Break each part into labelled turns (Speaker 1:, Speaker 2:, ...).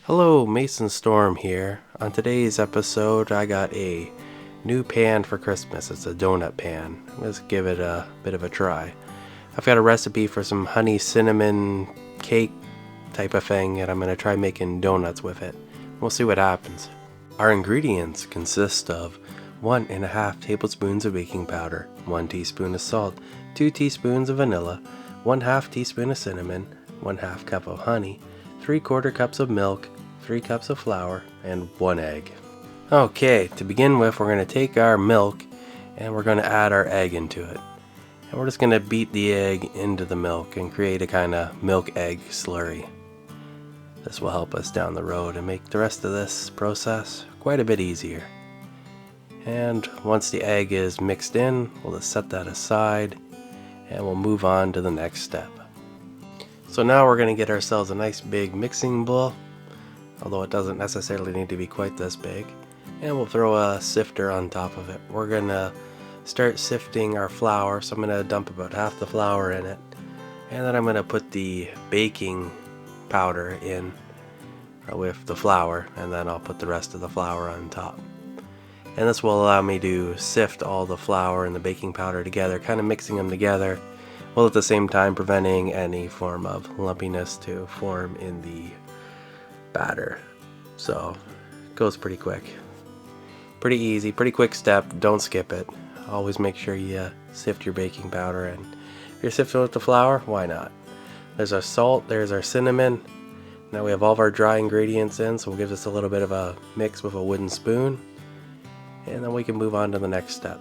Speaker 1: Hello, Mason Storm here. On today's episode, I got a new pan for Christmas. It's a donut pan. Let's give it a bit of a try. I've got a recipe for some honey cinnamon cake type of thing, and I'm going to try making donuts with it. We'll see what happens. Our ingredients consist of 1.5 tablespoons of baking powder, 1 teaspoon of salt, 2 teaspoons of vanilla, 1/2 teaspoon of cinnamon, 1/2 cup of honey, 3/4 cups of milk, 3 cups of flour, and 1 egg. Okay, to begin with, we're going to take our milk and we're going to add our egg into it. And we're just going to beat the egg into the milk and create a kind of milk-egg slurry. This will help us down the road and make the rest of this process quite a bit easier. And once the egg is mixed in, we'll just set that aside and we'll move on to the next step. So now we're going to get ourselves a nice big mixing bowl, although it doesn't necessarily need to be quite this big, and we'll throw a sifter on top of it. We're going to start sifting our flour, so I'm going to dump about half the flour in it, and then I'm going to put the baking powder in with the flour, and then I'll put the rest of the flour on top. And this will allow me to sift all the flour and the baking powder together, kind of mixing them together, while at the same time preventing any form of lumpiness to form in the batter. So it goes pretty quick. Pretty easy, pretty quick step, don't skip it. Always make sure you sift your baking powder, and if you're sifting with the flour, why not? There's our salt, there's our cinnamon. Now we have all of our dry ingredients in, so we'll give this a little bit of a mix with a wooden spoon, and then we can move on to the next step.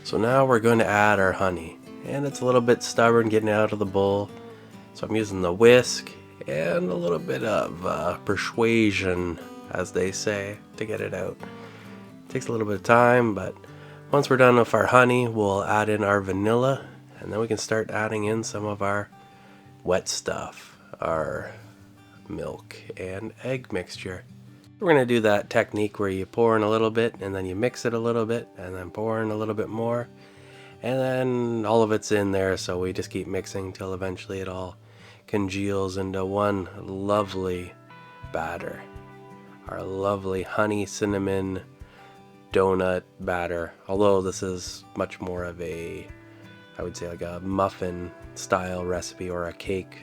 Speaker 1: So now we're going to add our honey, and it's a little bit stubborn getting it out of the bowl, so I'm using the whisk and a little bit of persuasion, as they say, to get it out. It takes a little bit of time, but once we're done with our honey, we'll add in our vanilla, and then we can start adding in some of our wet stuff, our milk and egg mixture. We're going to do that technique where you pour in a little bit, and then you mix it a little bit, and then pour in a little bit more, and then all of it's in there, so we just keep mixing till eventually it all congeals into one lovely batter. Our lovely honey cinnamon donut batter, although this is much more of a, I would say, like a muffin style recipe or a cake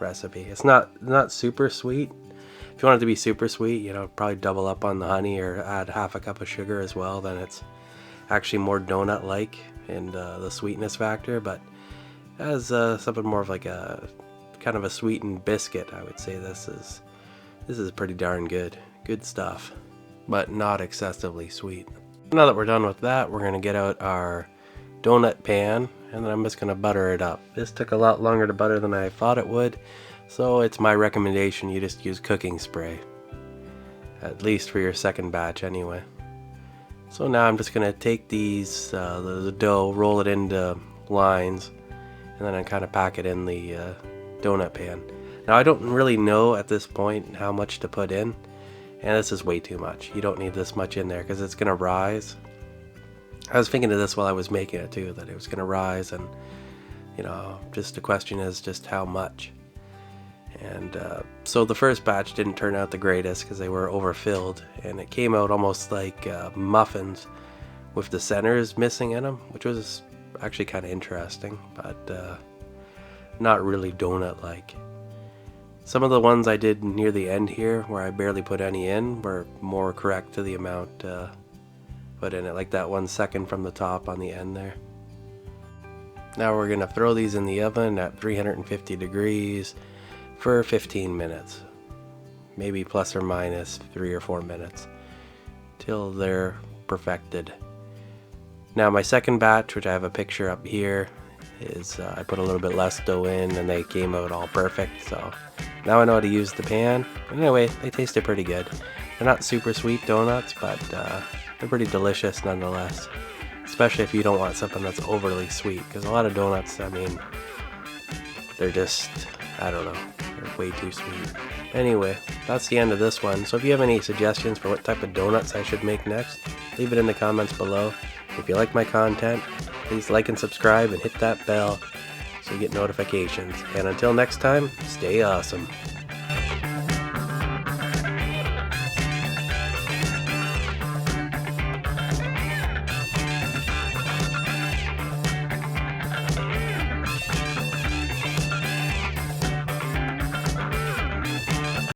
Speaker 1: recipe. It's not super sweet. If you want it to be super sweet, you know, probably double up on the honey or add half a cup of sugar as well, then it's actually more donut like in the sweetness factor. But as something more of like a kind of a sweetened biscuit, I would say this is pretty darn good stuff, but not excessively sweet. Now that we're done with that, we're going to get out our donut pan, and then I'm just going to butter it up. This took a lot longer to butter than I thought it would, so it's my recommendation you just use cooking spray, at least for your second batch anyway. So now I'm just going to take these the dough, roll it into lines, and then I kind of pack it in the donut pan. Now I don't really know at this point how much to put in, and this is way too much. You don't need this much in there because it's going to rise. I was thinking of this while I was making it too, that it was going to rise, and you know, just the question is just how much. And so the first batch didn't turn out the greatest because they were overfilled, and it came out almost like muffins with the centers missing in them, which was actually kind of interesting, but not really donut like. Some of the ones I did near the end here, where I barely put any in, were more correct to the amount put in it, like that 1 second from the top on the end there. Now we're going to throw these in the oven at 350 degrees for 15 minutes, maybe plus or minus 3 or 4 minutes, till they're perfected. Now my second batch, which I have a picture up here, is I put a little bit less dough in and they came out all perfect, so now I know how to use the pan. Anyway, they tasted pretty good. They're not super sweet donuts, but they're pretty delicious nonetheless, especially if you don't want something that's overly sweet, because a lot of donuts, I mean, they're just, I don't know, they're way too sweet. Anyway, that's the end of this one. So if you have any suggestions for what type of donuts I should make next, leave it in the comments below. If you like my content, please like and subscribe and hit that bell so you get notifications. And until next time, stay awesome.